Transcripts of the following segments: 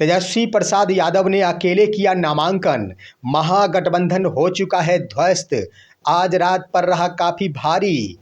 तेजस्वी प्रसाद यादव ने अकेले किया नामांकन, महागठबंधन हो चुका है ध्वस्त। आज रात पर रहा काफी भारी,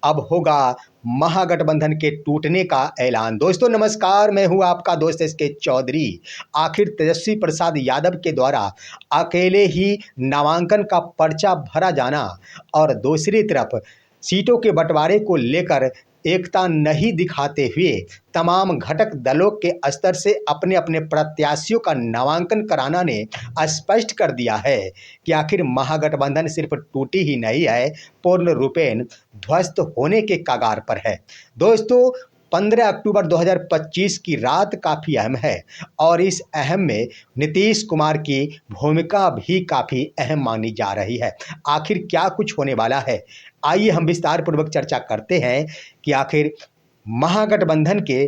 अब होगा महागठबंधन के टूटने का ऐलान। दोस्तों नमस्कार, मैं हूं आपका दोस्त एस के चौधरी। आखिर तेजस्वी प्रसाद यादव के द्वारा अकेले ही नामांकन का पर्चा भरा जाना और दूसरी तरफ सीटों के बंटवारे को लेकर एकता नहीं दिखाते हुए तमाम घटक दलों के स्तर से अपने अपने प्रत्याशियों का नामांकन कराना ने स्पष्ट कर दिया है कि आखिर महागठबंधन सिर्फ टूटी ही नहीं है, पूर्ण रूपेण ध्वस्त होने के कगार पर है। दोस्तों 15 अक्टूबर 2025 की रात काफ़ी अहम है और इस अहम में नीतीश कुमार की भूमिका भी काफ़ी अहम मानी जा रही है। आखिर क्या कुछ होने वाला है, आइए हम विस्तार पूर्वक चर्चा करते हैं कि आखिर महागठबंधन के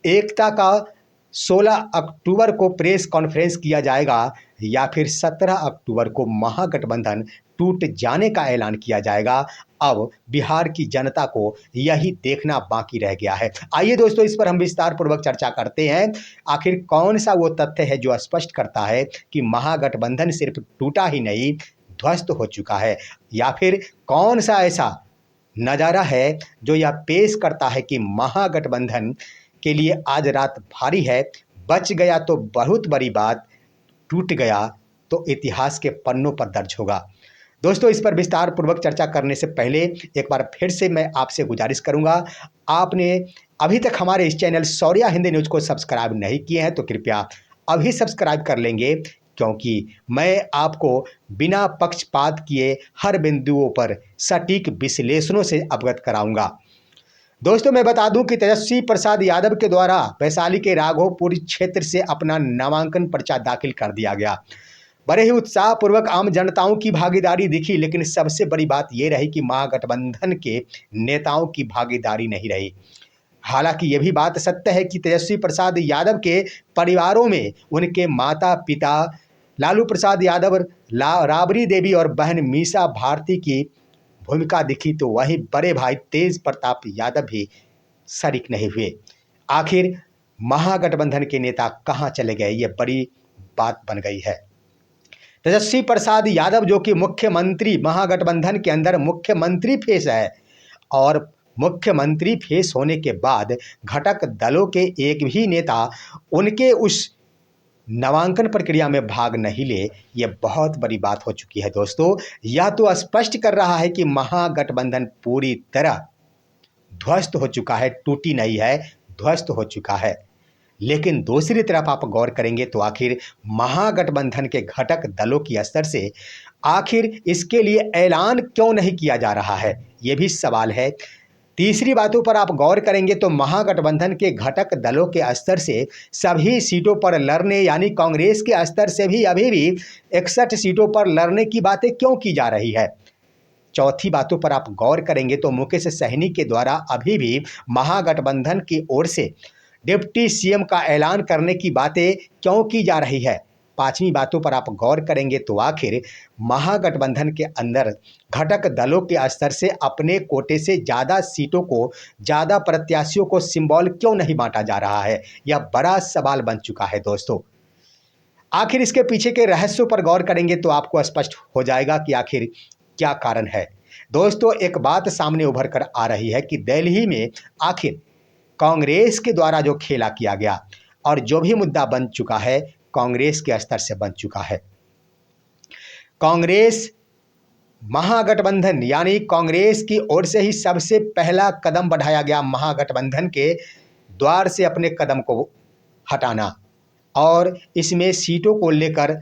एकता का 16 अक्टूबर को प्रेस कॉन्फ्रेंस किया जाएगा या फिर 17 अक्टूबर को महागठबंधन टूट जाने का ऐलान किया जाएगा। अब बिहार की जनता को यही देखना बाकी रह गया है। आइए दोस्तों इस पर हम विस्तार पूर्वक चर्चा करते हैं। आखिर कौन सा वो तथ्य है जो स्पष्ट करता है कि महागठबंधन सिर्फ टूटा ही नहीं, ध्वस्त हो चुका है, या फिर कौन सा ऐसा नज़ारा है जो यह पेश करता है कि महागठबंधन के लिए आज रात भारी है। बच गया तो बहुत बड़ी बात, टूट गया तो इतिहास के पन्नों पर दर्ज होगा। दोस्तों इस पर विस्तार पूर्वक चर्चा करने से पहले एक बार फिर से मैं आपसे गुजारिश करूंगा, आपने अभी तक हमारे इस चैनल शौर्या हिंदी न्यूज़ को सब्सक्राइब नहीं किए हैं तो कृपया अभी सब्सक्राइब कर लेंगे, क्योंकि मैं आपको बिना पक्षपात किए हर बिंदुओं पर सटीक विश्लेषणों से अवगत कराऊंगा। दोस्तों मैं बता दूं कि तेजस्वी प्रसाद यादव के द्वारा वैशाली के राघोपुर क्षेत्र से अपना नामांकन पर्चा दाखिल कर दिया गया। बड़े ही उत्साहपूर्वक आम जनताओं की भागीदारी दिखी, लेकिन सबसे बड़ी बात यह रही कि महागठबंधन के नेताओं की भागीदारी नहीं रही। हालांकि ये भी बात सत्य है कि तेजस्वी प्रसाद यादव के परिवारों में उनके माता पिता लालू प्रसाद यादव, राबड़ी देवी और बहन मीसा भारती की भूमिका दिखी, तो वहीं बड़े भाई तेज प्रताप यादव भी शरीक नहीं हुए। आखिर महागठबंधन के नेता कहां चले गए, ये बड़ी बात बन गई है। तेजस्वी प्रसाद यादव जो कि मुख्यमंत्री, महागठबंधन के अंदर मुख्यमंत्री फेस है, और मुख्यमंत्री फेस होने के बाद घटक दलों के एक भी नेता उनके उस नामांकन प्रक्रिया में भाग नहीं ले, ये बहुत बड़ी बात हो चुकी है। दोस्तों यह तो स्पष्ट कर रहा है कि महागठबंधन पूरी तरह ध्वस्त हो चुका है, टूटी नहीं है, ध्वस्त हो चुका है। लेकिन दूसरी तरफ आप गौर करेंगे तो आखिर महागठबंधन के घटक दलों की स्तर से आखिर इसके लिए ऐलान क्यों नहीं किया जा रहा है, ये भी सवाल है। तीसरी बातों पर आप गौर करेंगे तो महागठबंधन के घटक दलों के स्तर से सभी सीटों पर लड़ने, यानी कांग्रेस के स्तर से भी अभी भी 61 सीटों पर लड़ने की बातें क्यों की जा रही है। चौथी बातों पर आप गौर करेंगे तो मुकेश सहनी के द्वारा अभी भी महागठबंधन की ओर से डिप्टी सीएम का ऐलान करने की बातें क्यों की जा रही है। पांचवी बातों पर आप गौर करेंगे तो आखिर महागठबंधन के अंदर घटक दलों के स्तर से अपने कोटे से ज़्यादा सीटों को, ज़्यादा प्रत्याशियों को सिंबल क्यों नहीं बांटा जा रहा है, यह बड़ा सवाल बन चुका है। दोस्तों आखिर इसके पीछे के रहस्यों पर गौर करेंगे तो आपको स्पष्ट हो जाएगा कि आखिर क्या कारण है। दोस्तों एक बात सामने उभर कर आ रही है कि दिल्ली में आखिर कांग्रेस के द्वारा जो खेला किया गया और जो भी मुद्दा बन चुका है, कांग्रेस के स्तर से बन चुका है। कांग्रेस महागठबंधन, यानी कांग्रेस की ओर से ही सबसे पहला कदम बढ़ाया गया महागठबंधन के द्वार से अपने कदम को हटाना, और इसमें सीटों को लेकर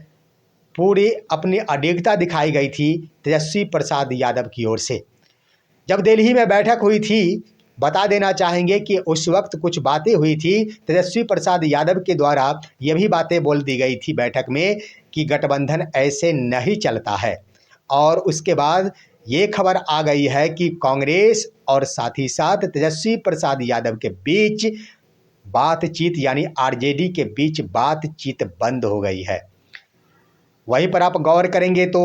पूरी अपनी अडिगता दिखाई गई थी तेजस्वी प्रसाद यादव की ओर से। जब दिल्ली में बैठक हुई थी, बता देना चाहेंगे कि उस वक्त कुछ बातें हुई थी। तेजस्वी प्रसाद यादव के द्वारा ये भी बातें बोल दी गई थी बैठक में कि गठबंधन ऐसे नहीं चलता है, और उसके बाद ये खबर आ गई है कि कांग्रेस और साथ ही साथ तेजस्वी प्रसाद यादव के बीच बातचीत, यानी आरजेडी के बीच बातचीत बंद हो गई है। वहीं पर आप गौर करेंगे तो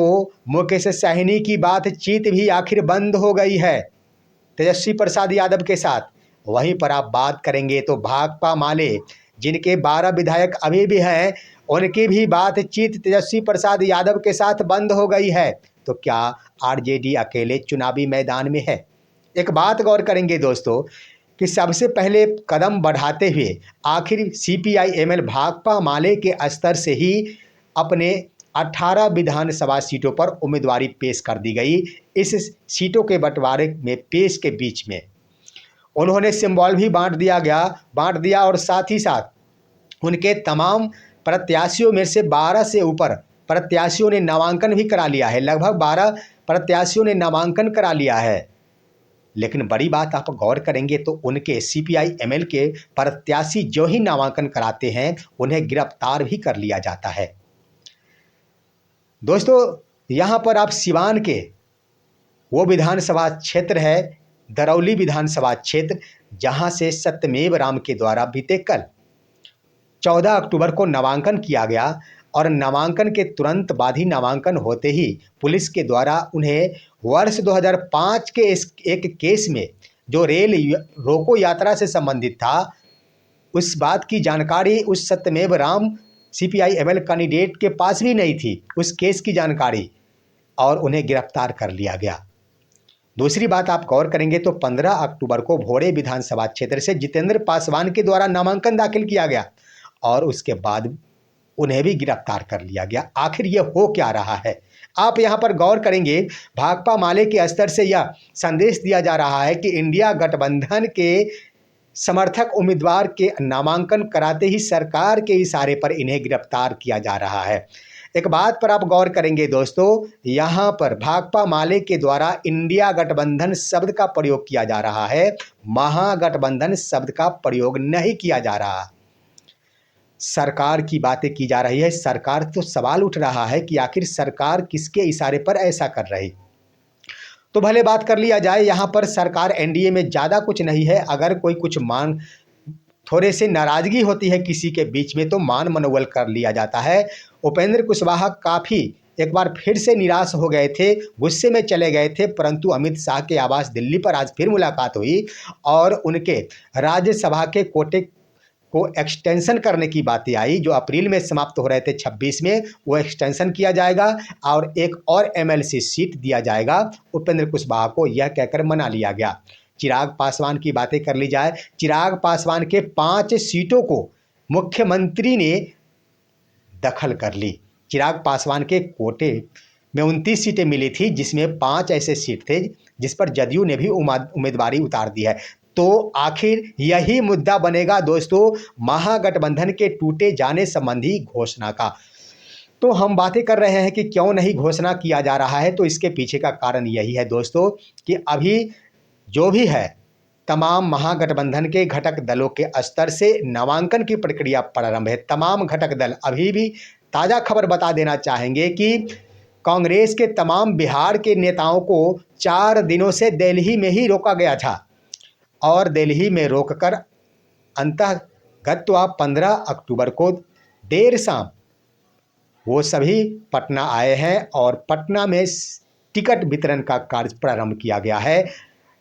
मुकेश सहनी की बातचीत भी आखिर बंद हो गई है तेजस्वी प्रसाद यादव के साथ। वहीं पर आप बात करेंगे तो भाकपा माले जिनके 12 विधायक अभी भी हैं, उनकी भी बातचीत तेजस्वी प्रसाद यादव के साथ बंद हो गई है। तो क्या आरजेडी अकेले चुनावी मैदान में है? एक बात गौर करेंगे दोस्तों कि सबसे पहले कदम बढ़ाते हुए आखिर सीपीआई एमएल भाकपा माले के स्तर से ही अपने 18 विधानसभा सीटों पर उम्मीदवारी पेश कर दी गई। इस सीटों के बंटवारे में पेश के बीच में उन्होंने सिंबल भी बांट दिया और साथ ही साथ उनके तमाम प्रत्याशियों में से 12 से ऊपर प्रत्याशियों ने नामांकन भी करा लिया है। लगभग 12 प्रत्याशियों ने नामांकन करा लिया है। लेकिन बड़ी बात आप गौर करेंगे तो उनके सीपीआई एमएल के प्रत्याशी जो ही नामांकन कराते हैं उन्हें गिरफ्तार भी कर लिया जाता है। दोस्तों यहाँ पर आप सिवान के वो विधानसभा क्षेत्र है दरौली विधानसभा क्षेत्र, जहाँ से सत्यमेव राम के द्वारा बीते कल 14 अक्टूबर को नामांकन किया गया और नामांकन के तुरंत बाद ही नामांकन होते ही पुलिस के द्वारा उन्हें वर्ष 2005 के एक केस में जो रेल रोको यात्रा से संबंधित था, उस बात की जानकारी उस सत्यमेव राम सीपीआई एमएल कैंडिडेट के पास भी नहीं थी, उस केस की जानकारी, और उन्हें गिरफ्तार कर लिया गया। दूसरी बात आप गौर करेंगे तो 15 अक्टूबर को भोरे विधानसभा क्षेत्र से जितेंद्र पासवान के द्वारा नामांकन दाखिल किया गया और उसके बाद उन्हें भी गिरफ्तार कर लिया गया। आखिर ये हो क्या रहा है? आप यहाँ पर गौर करेंगे, भाकपा माले के स्तर से यह संदेश दिया जा रहा है कि इंडिया गठबंधन के समर्थक उम्मीदवार के नामांकन कराते ही सरकार के इशारे पर इन्हें गिरफ्तार किया जा रहा है। एक बात पर आप गौर करेंगे दोस्तों, यहाँ पर भाकपा माले के द्वारा इंडिया गठबंधन शब्द का प्रयोग किया जा रहा है, महागठबंधन शब्द का प्रयोग नहीं किया जा रहा। सरकार की बातें की जा रही है। सरकार तो सवाल उठ रहा है कि आखिर सरकार किसके इशारे पर ऐसा कर रही। तो भले बात कर लिया जाए, यहाँ पर सरकार एनडीए में ज़्यादा कुछ नहीं है। अगर कोई कुछ मान थोड़े से नाराज़गी होती है किसी के बीच में तो मान मनोबल कर लिया जाता है। उपेंद्र कुशवाहा काफ़ी एक बार फिर से निराश हो गए थे, गुस्से में चले गए थे, परंतु अमित शाह के आवास दिल्ली पर आज फिर मुलाकात हुई और उनके राज्यसभा के कोटे को एक्सटेंशन करने की बातें आई। जो अप्रैल में समाप्त हो रहे थे 26 में, वो एक्सटेंशन किया जाएगा और एक और एमएलसी सीट दिया जाएगा उपेंद्र कुशवाहा को, यह कहकर मना लिया गया। चिराग पासवान की बातें कर ली जाए, चिराग पासवान के 5 सीटों को मुख्यमंत्री ने दखल कर ली। चिराग पासवान के कोटे में 29 सीटें मिली थी, जिसमें 5 ऐसे सीट थे जिस पर जदयू ने भी उम्मीदवारी उतार दी है। तो आखिर यही मुद्दा बनेगा दोस्तों महागठबंधन के टूटे जाने संबंधी घोषणा का। तो हम बातें कर रहे हैं कि क्यों नहीं घोषणा किया जा रहा है, तो इसके पीछे का कारण यही है दोस्तों कि अभी जो भी है तमाम महागठबंधन के घटक दलों के स्तर से नामांकन की प्रक्रिया प्रारंभ है। तमाम घटक दल अभी भी ताज़ा खबर बता देना चाहेंगे कि कांग्रेस के तमाम बिहार के नेताओं को 4 दिनों से दिल्ली में ही रोका गया था और दिल्ली में रोककर अंततः 15 अक्टूबर को देर शाम वो सभी पटना आए हैं और पटना में टिकट वितरण का कार्य प्रारंभ किया गया है,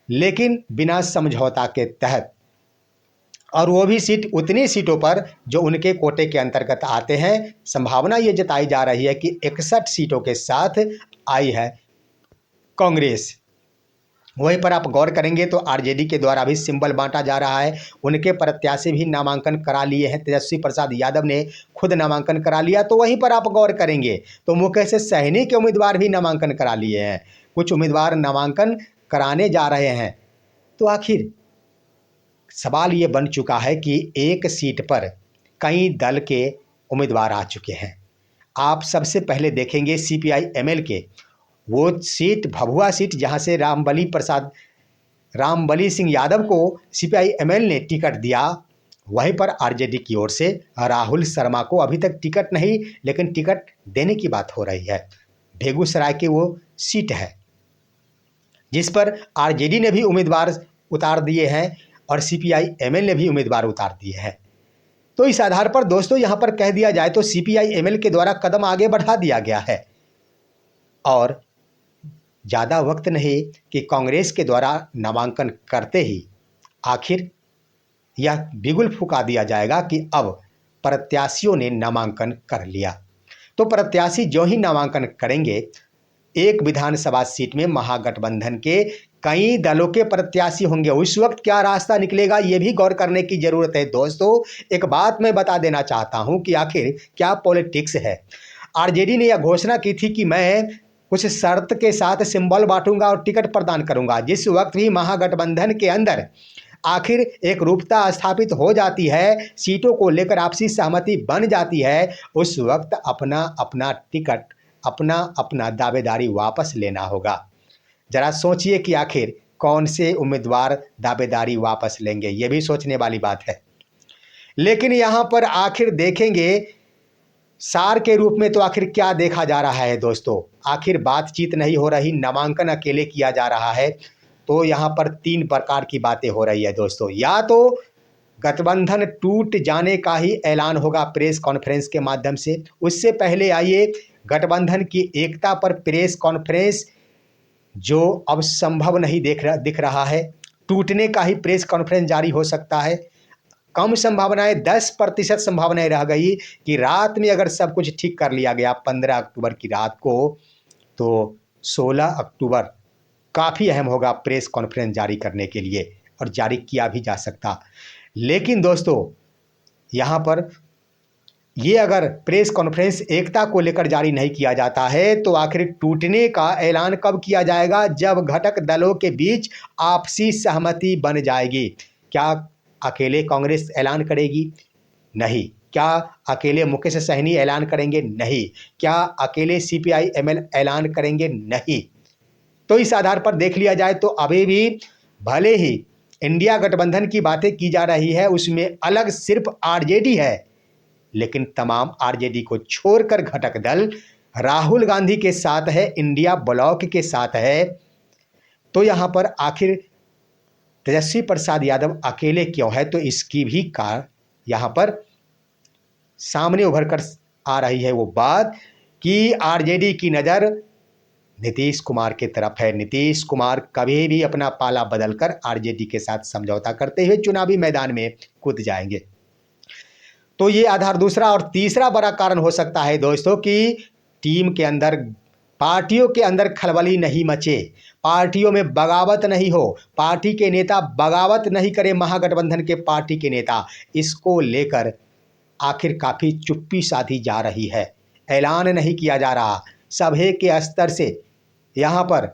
लेकिन बिना समझौता के तहत, और वो भी सीट उतनी सीटों पर जो उनके कोटे के अंतर्गत आते हैं। संभावना ये जताई जा रही है कि 61 सीटों के साथ आई है कांग्रेस। वहीं पर आप गौर करेंगे तो आरजेडी के द्वारा भी सिंबल बांटा जा रहा है। उनके प्रत्याशी भी नामांकन करा लिए हैं। तेजस्वी प्रसाद यादव ने खुद नामांकन करा लिया। तो वहीं पर आप गौर करेंगे तो मुकेश सहनी के उम्मीदवार भी नामांकन करा लिए हैं। कुछ उम्मीदवार नामांकन कराने जा रहे हैं। तो आखिर सवाल ये बन चुका है कि एक सीट पर कई दल के उम्मीदवार आ चुके हैं। आप सबसे पहले देखेंगे सीपीआई एमएल के वो सीट, भभुआ सीट, जहां से रामबली सिंह यादव को सीपीआई एमएल ने टिकट दिया। वहीं पर आरजेडी की ओर से राहुल शर्मा को अभी तक टिकट नहीं, लेकिन टिकट देने की बात हो रही है। बेगूसराय की वो सीट है जिस पर आरजेडी ने भी उम्मीदवार उतार दिए हैं और सीपीआई एमएल ने भी उम्मीदवार उतार दिए हैं। तो इस आधार पर दोस्तों यहाँ पर कह दिया जाए तो सीपीआई एमएल के द्वारा कदम आगे बढ़ा दिया गया है और ज़्यादा वक्त नहीं कि कांग्रेस के द्वारा नामांकन करते ही आखिर यह बिगुल फुका दिया जाएगा कि अब प्रत्याशियों ने नामांकन कर लिया। तो प्रत्याशी जो ही नामांकन करेंगे, एक विधानसभा सीट में महागठबंधन के कई दलों के प्रत्याशी होंगे। उस वक्त क्या रास्ता निकलेगा, ये भी गौर करने की जरूरत है। दोस्तों, एक बात मैं बता देना चाहता हूं कि आखिर क्या पॉलिटिक्स है। आरजेडी ने यह घोषणा की थी कि मैं कुछ शर्त के साथ सिंबल बांटूंगा और टिकट प्रदान करूंगा। जिस वक्त भी महागठबंधन के अंदर आखिर एक रूपता स्थापित हो जाती है, सीटों को लेकर आपसी सहमति बन जाती है, उस वक्त अपना अपना टिकट, अपना अपना दावेदारी वापस लेना होगा। जरा सोचिए कि आखिर कौन से उम्मीदवार दावेदारी वापस लेंगे, ये भी सोचने वाली बात है। लेकिन यहाँ पर आखिर देखेंगे सार के रूप में तो आखिर क्या देखा जा रहा है दोस्तों। आखिर बातचीत नहीं हो रही, नामांकन अकेले किया जा रहा है। तो यहाँ पर 3 प्रकार की बातें हो रही है दोस्तों। या तो गठबंधन टूट जाने का ही ऐलान होगा प्रेस कॉन्फ्रेंस के माध्यम से। उससे पहले आइए, गठबंधन की एकता पर प्रेस कॉन्फ्रेंस जो अब संभव नहीं दिख रहा है, टूटने का ही प्रेस कॉन्फ्रेंस जारी हो सकता है। कम संभावनाएं, 10% संभावनाएं रह गई कि रात में अगर सब कुछ ठीक कर लिया गया 15 अक्टूबर की रात को, तो 16 अक्टूबर काफ़ी अहम होगा प्रेस कॉन्फ्रेंस जारी करने के लिए, और जारी किया भी जा सकता। लेकिन दोस्तों, यहाँ पर ये अगर प्रेस कॉन्फ्रेंस एकता को लेकर जारी नहीं किया जाता है, तो आखिर टूटने का ऐलान कब किया जाएगा? जब घटक दलों के बीच आपसी सहमति बन जाएगी। क्या अकेले कांग्रेस ऐलान करेगी? नहीं। क्या अकेले मुकेश सहनी ऐलान करेंगे? नहीं। क्या अकेले सीपीआई एमएल ऐलान करेंगे? नहीं। तो इस आधार पर देख लिया जाए तो अभी भी भले ही इंडिया गठबंधन की बातें की जा रही है, उसमें अलग सिर्फ आरजेडी है, लेकिन तमाम आरजेडी को छोड़कर घटक दल राहुल गांधी के साथ है, इंडिया ब्लॉक के साथ है। तो यहाँ पर आखिर तेजस्वी प्रसाद यादव अकेले क्यों है? तो इसकी भी यहाँ पर सामने उभर कर आ रही है वो बात कि आरजेडी की नज़र नीतीश कुमार की तरफ है। नीतीश कुमार कभी भी अपना पाला बदलकर आरजेडी के साथ समझौता करते हुए चुनावी मैदान में कूद जाएंगे। तो ये आधार दूसरा। और तीसरा बड़ा कारण हो सकता है दोस्तों कि टीम के अंदर, पार्टियों के अंदर खलबली नहीं मचे, पार्टियों में बगावत नहीं हो, पार्टी के नेता बगावत नहीं करे, महागठबंधन के पार्टी के नेता। इसको लेकर आखिर काफ़ी चुप्पी साधी जा रही है, ऐलान नहीं किया जा रहा। सभा के स्तर से यहाँ पर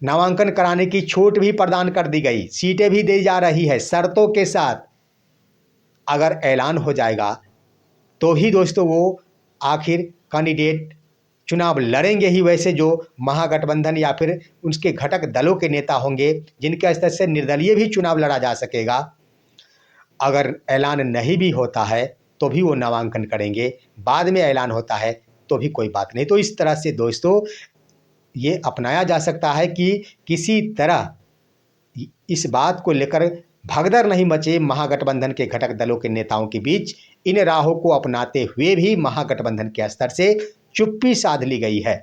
नामांकन कराने की छूट भी प्रदान कर दी गई, सीटें भी दी जा रही है शर्तों के साथ। अगर ऐलान हो जाएगा तो ही दोस्तों वो आखिर कैंडिडेट चुनाव लड़ेंगे ही, वैसे जो महागठबंधन या फिर उसके घटक दलों के नेता होंगे, जिनके स्तर से निर्दलीय भी चुनाव लड़ा जा सकेगा। अगर ऐलान नहीं भी होता है तो भी वो नामांकन करेंगे, बाद में ऐलान होता है तो भी कोई बात नहीं। तो इस तरह से दोस्तों ये अपनाया जा सकता है कि किसी तरह इस बात को लेकर भगदड़ नहीं मचे महागठबंधन के घटक दलों के नेताओं के बीच। इन राहों को अपनाते हुए भी महागठबंधन के स्तर से चुप्पी साध ली गई है।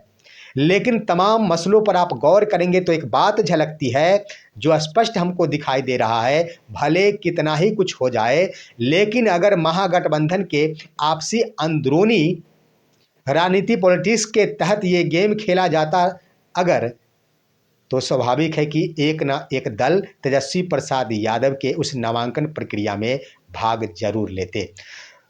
लेकिन तमाम मसलों पर आप गौर करेंगे तो एक बात झलकती है जो स्पष्ट हमको दिखाई दे रहा है, भले कितना ही कुछ हो जाए, लेकिन अगर महागठबंधन के आपसी अंदरूनी राजनीति पॉलिटिक्स के तहत ये गेम खेला जाता अगर, तो स्वाभाविक है कि एक ना एक दल तेजस्वी प्रसाद यादव के उस नामांकन प्रक्रिया में भाग जरूर लेते।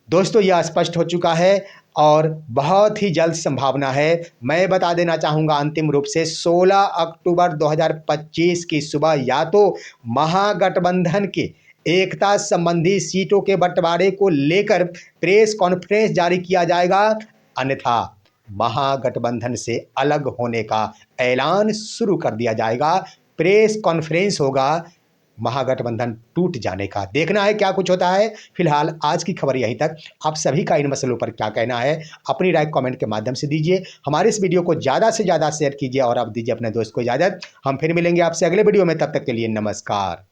दोस्तों यह स्पष्ट हो चुका है और बहुत ही जल्द संभावना है। मैं बता देना चाहूँगा अंतिम रूप से 16 अक्टूबर 2025 की सुबह या तो महागठबंधन के एकता संबंधी सीटों के बंटवारे को लेकर प्रेस कॉन्फ्रेंस जारी किया जाएगा, अन्यथा महागठबंधन से अलग होने का ऐलान शुरू कर दिया जाएगा। प्रेस कॉन्फ्रेंस होगा महागठबंधन टूट जाने का। देखना है क्या कुछ होता है। फिलहाल आज की खबर यहीं तक। आप सभी का इन मसलों पर क्या कहना है, अपनी राय कमेंट के माध्यम से दीजिए। हमारे इस वीडियो को ज़्यादा से ज़्यादा शेयर कीजिए और आप दीजिए अपने दोस्त को इजाज़त। हम फिर मिलेंगे आपसे अगले वीडियो में, तब तक के लिए नमस्कार।